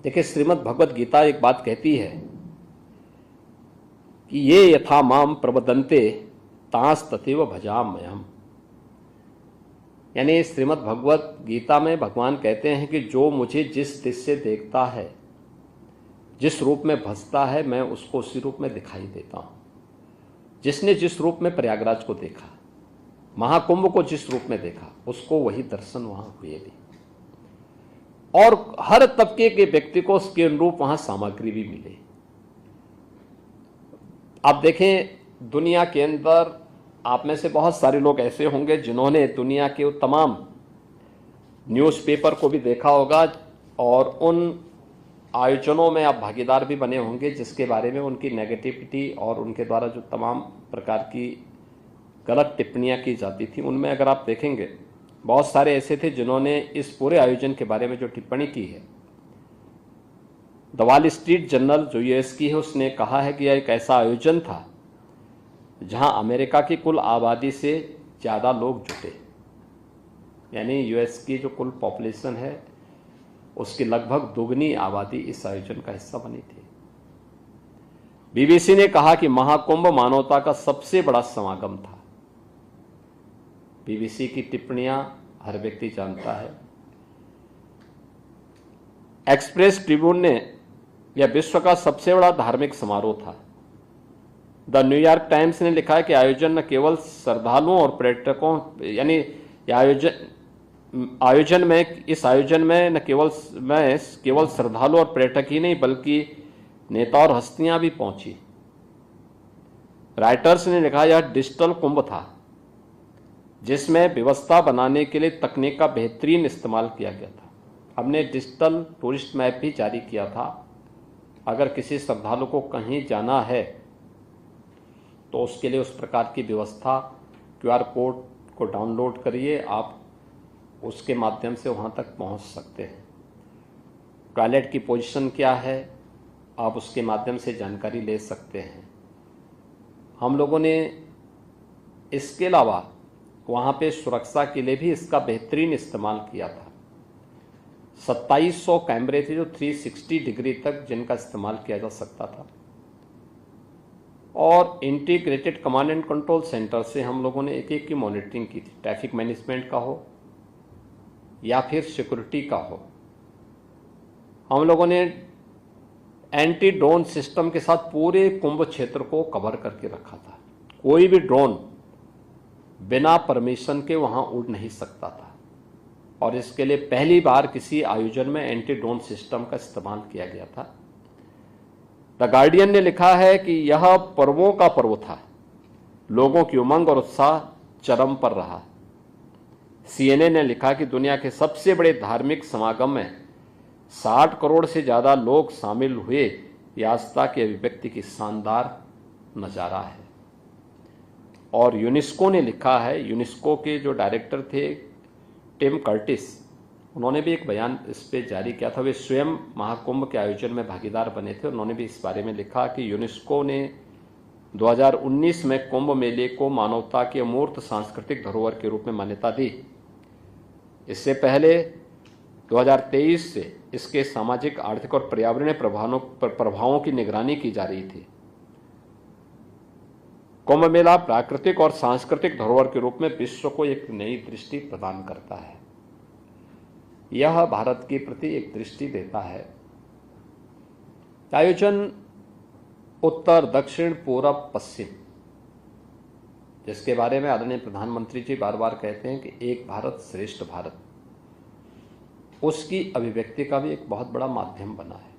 देखिए, श्रीमद् भगवत गीता एक बात कहती है कि ये यथा माम प्रबदन्ते तांस तथैव भजाम्यहम्। यानी श्रीमद् भगवत गीता में भगवान कहते हैं कि जो मुझे जिस दृष्टि से देखता है, जिस रूप में भजता है, मैं उसको उसी रूप में दिखाई देता हूं। जिसने जिस रूप में प्रयागराज को देखा, महाकुंभ को जिस रूप में देखा, उसको वही दर्शन वहां हुए भी, और हर तबके के व्यक्ति को उसके अनुरूप वहां सामग्री भी मिले। आप देखें, दुनिया के अंदर आप में से बहुत सारे लोग ऐसे होंगे जिन्होंने दुनिया के तमाम न्यूज़पेपर को भी देखा होगा और उन आयोजनों में आप भागीदार भी बने होंगे जिसके बारे में उनकी नेगेटिविटी और उनके द्वारा जो तमाम प्रकार की गलत टिप्पणियां की जाती थी, उनमें अगर आप देखेंगे बहुत सारे ऐसे थे जिन्होंने इस पूरे आयोजन के बारे में जो टिप्पणी की है। द वॉल स्ट्रीट जर्नल जो यूएस की है, उसने कहा है कि यह एक ऐसा आयोजन था जहां अमेरिका की कुल आबादी से ज़्यादा लोग जुटे। यानी यूएस की जो कुल पॉपुलेशन है उसकी लगभग दोगुनी आबादी इस आयोजन का हिस्सा बनी थी। बीबीसी ने कहा कि महाकुंभ मानवता का सबसे बड़ा समागम था। बीबीसी की टिप्पणियां हर व्यक्ति जानता है। एक्सप्रेस ट्रिब्यून ने यह विश्व का सबसे बड़ा धार्मिक समारोह था। द न्यूयॉर्क टाइम्स ने लिखा है कि आयोजन न केवल श्रद्धालुओं और पर्यटकों, यानी इस आयोजन में न केवल श्रद्धालु और पर्यटक ही नहीं बल्कि नेता और हस्तियां भी पहुंची। राइटर्स ने लिखा यह डिजिटल कुंभ था जिसमें व्यवस्था बनाने के लिए तकनीक का बेहतरीन इस्तेमाल किया गया था। हमने डिजिटल टूरिस्ट मैप भी जारी किया था। अगर किसी श्रद्धालु को कहीं जाना है तो उसके लिए उस प्रकार की व्यवस्था, क्यूआर कोड को डाउनलोड करिए, आप उसके माध्यम से वहां तक पहुंच सकते हैं। टॉयलेट की पोजीशन क्या है, आप उसके माध्यम से जानकारी ले सकते हैं। हम लोगों ने इसके अलावा वहां पे सुरक्षा के लिए भी इसका बेहतरीन इस्तेमाल किया था। 2700 कैमरे थे जो 360 डिग्री तक जिनका इस्तेमाल किया जा सकता था, और integrated command and control centre से हम लोगों ने एक एक की मॉनिटरिंग की थी। ट्रैफिक मैनेजमेंट का हो या फिर सिक्योरिटी का हो। हम लोगों ने एंटी ड्रोन सिस्टम के साथ पूरे कुंभ क्षेत्र को कवर करके रखा था। कोई भी ड्रोन बिना परमिशन के वहां उड़ नहीं सकता था, और इसके लिए पहली बार किसी आयोजन में एंटी ड्रोन सिस्टम का इस्तेमाल किया गया था। द गार्डियन ने लिखा है कि यह पर्वों का पर्व था, लोगों की उमंग और उत्साह चरम पर रहा। सीएनए ने लिखा कि दुनिया के सबसे बड़े धार्मिक समागम में 60 करोड़ से ज्यादा लोग शामिल हुए। यह आस्था की अभिव्यक्ति की शानदार नजारा है। और यूनेस्को ने लिखा है, यूनेस्को के जो डायरेक्टर थे टिम कर्टिस, उन्होंने भी एक बयान इस पे जारी किया था। वे स्वयं महाकुंभ के आयोजन में भागीदार बने थे। उन्होंने भी इस बारे में लिखा कि यूनेस्को ने 2019 में कुंभ मेले को मानवता के अमूर्त सांस्कृतिक धरोहर के रूप में मान्यता दी। इससे पहले 2023 से इसके सामाजिक, आर्थिक और पर्यावरणीय प्रभावों की निगरानी की जा रही थी। कुंभ मेला प्राकृतिक और सांस्कृतिक धरोहर के रूप में विश्व को एक नई दृष्टि प्रदान करता है। यह भारत के प्रति एक दृष्टि देता है। आयोजन उत्तर, दक्षिण, पूरब, पश्चिम, जिसके बारे में आदरणीय प्रधानमंत्री जी बार बार कहते हैं कि एक भारत श्रेष्ठ भारत, उसकी अभिव्यक्ति का भी एक बहुत बड़ा माध्यम बना है।